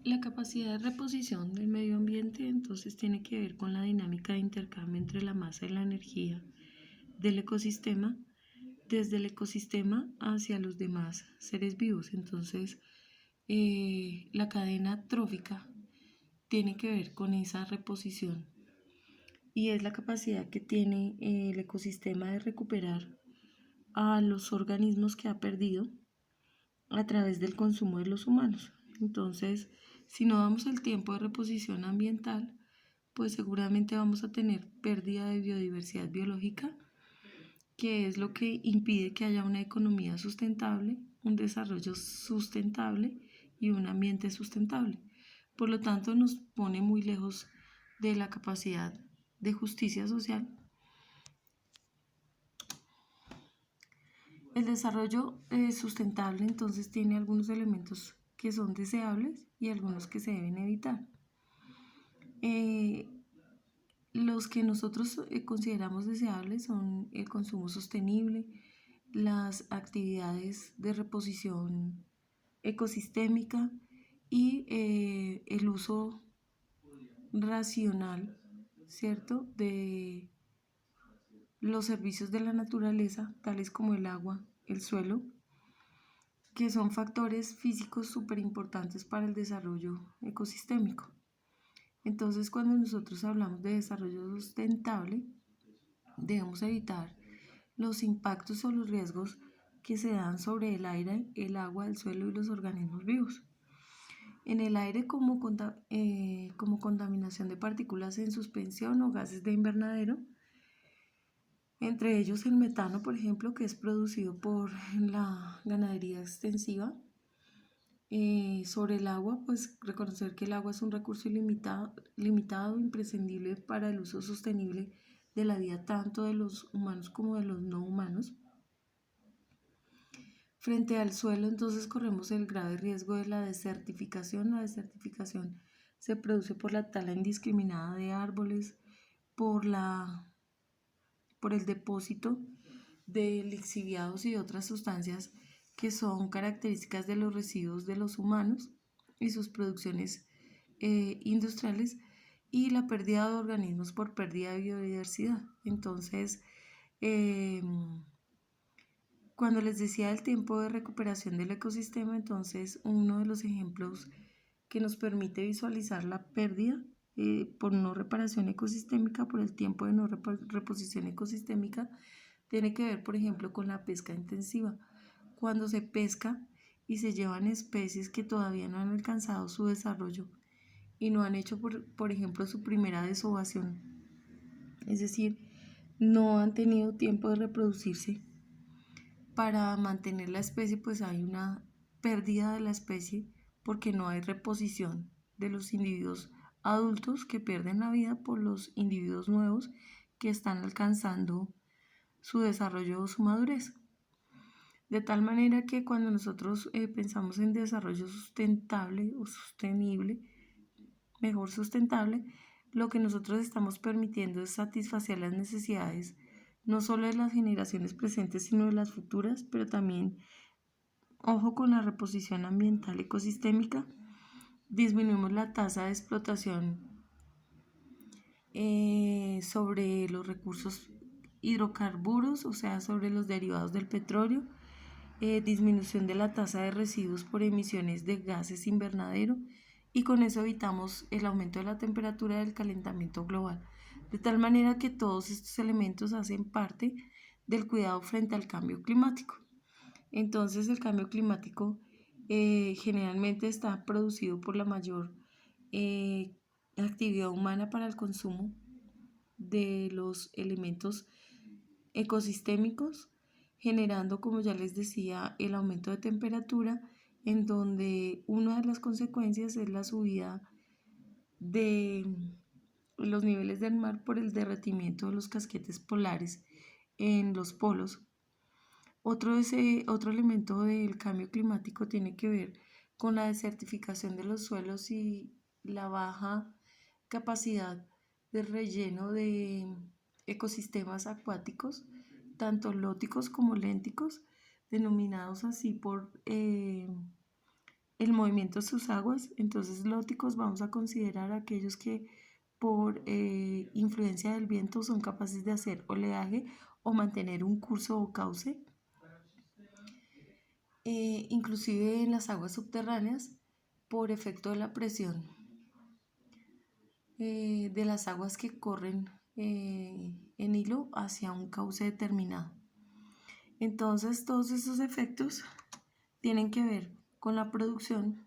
La capacidad de reposición del medio ambiente entonces tiene que ver con la dinámica de intercambio entre la masa y la energía del ecosistema, desde el ecosistema hacia los demás seres vivos. Entonces, la cadena trófica tiene que ver con esa reposición y es la capacidad que tiene el ecosistema de recuperar a los organismos que ha perdido a través del consumo de los humanos. Entonces, si no damos el tiempo de reposición ambiental, pues seguramente vamos a tener pérdida de biodiversidad biológica, que es lo que impide que haya una economía sustentable, un desarrollo sustentable y un ambiente sustentable. Por lo tanto, nos pone muy lejos de la capacidad de justicia social. El desarrollo sustentable entonces tiene algunos elementos que son deseables y algunos que se deben evitar. Los que nosotros consideramos deseables son el consumo sostenible, las actividades de reposición ecosistémica y el uso racional, ¿cierto?, de los servicios de la naturaleza, tales como el agua, el suelo, que son factores físicos súper importantes para el desarrollo ecosistémico. Entonces, cuando nosotros hablamos de desarrollo sustentable, debemos evitar los impactos o los riesgos que se dan sobre el aire, el agua, el suelo y los organismos vivos. En el aire como contaminación de partículas en suspensión o gases de invernadero, entre ellos el metano, por ejemplo, que es producido por la ganadería extensiva. Sobre el agua, pues reconocer que el agua es un recurso limitado, imprescindible para el uso sostenible de la vida tanto de los humanos como de los no humanos. Frente al suelo, entonces corremos el grave riesgo de la desertificación. La desertificación se produce por la tala indiscriminada de árboles, por el depósito de lixiviados y otras sustancias que son características de los residuos de los humanos y sus producciones industriales, y la pérdida de organismos por pérdida de biodiversidad. Entonces, cuando les decía el tiempo de recuperación del ecosistema, entonces uno de los ejemplos que nos permite visualizar la pérdida por no reparación ecosistémica, por el tiempo de no reposición ecosistémica, tiene que ver, por ejemplo, con la pesca intensiva. Cuando se pesca y se llevan especies que todavía no han alcanzado su desarrollo y no han hecho, por ejemplo, su primera desovación, es decir, no han tenido tiempo de reproducirse para mantener la especie, pues hay una pérdida de la especie porque no hay reposición de los individuos adultos que pierden la vida por los individuos nuevos que están alcanzando su desarrollo o su madurez. De tal manera que cuando nosotros pensamos en desarrollo sustentable o sostenible, mejor sustentable, lo que nosotros estamos permitiendo es satisfacer las necesidades no solo de las generaciones presentes, sino de las futuras, pero también, ojo con la reposición ambiental ecosistémica, disminuimos la tasa de explotación sobre los recursos hidrocarburos, o sea, sobre los derivados del petróleo, disminución de la tasa de residuos por emisiones de gases invernadero, y con eso evitamos el aumento de la temperatura del calentamiento global. De tal manera que todos estos elementos hacen parte del cuidado frente al cambio climático. Entonces, el cambio climático generalmente está producido por la mayor actividad humana para el consumo de los elementos ecosistémicos, generando, como ya les decía, el aumento de temperatura, en donde una de las consecuencias es la subida de los niveles del mar por el derretimiento de los casquetes polares en los polos. Otro elemento del cambio climático tiene que ver con la desertificación de los suelos y la baja capacidad de relleno de ecosistemas acuáticos, tanto lóticos como lénticos, denominados así por el movimiento de sus aguas. Entonces, lóticos vamos a considerar aquellos que por influencia del viento son capaces de hacer oleaje o mantener un curso o cauce. Inclusive en las aguas subterráneas, por efecto de la presión de las aguas que corren en hilo hacia un cauce determinado. Entonces, todos esos efectos tienen que ver con la producción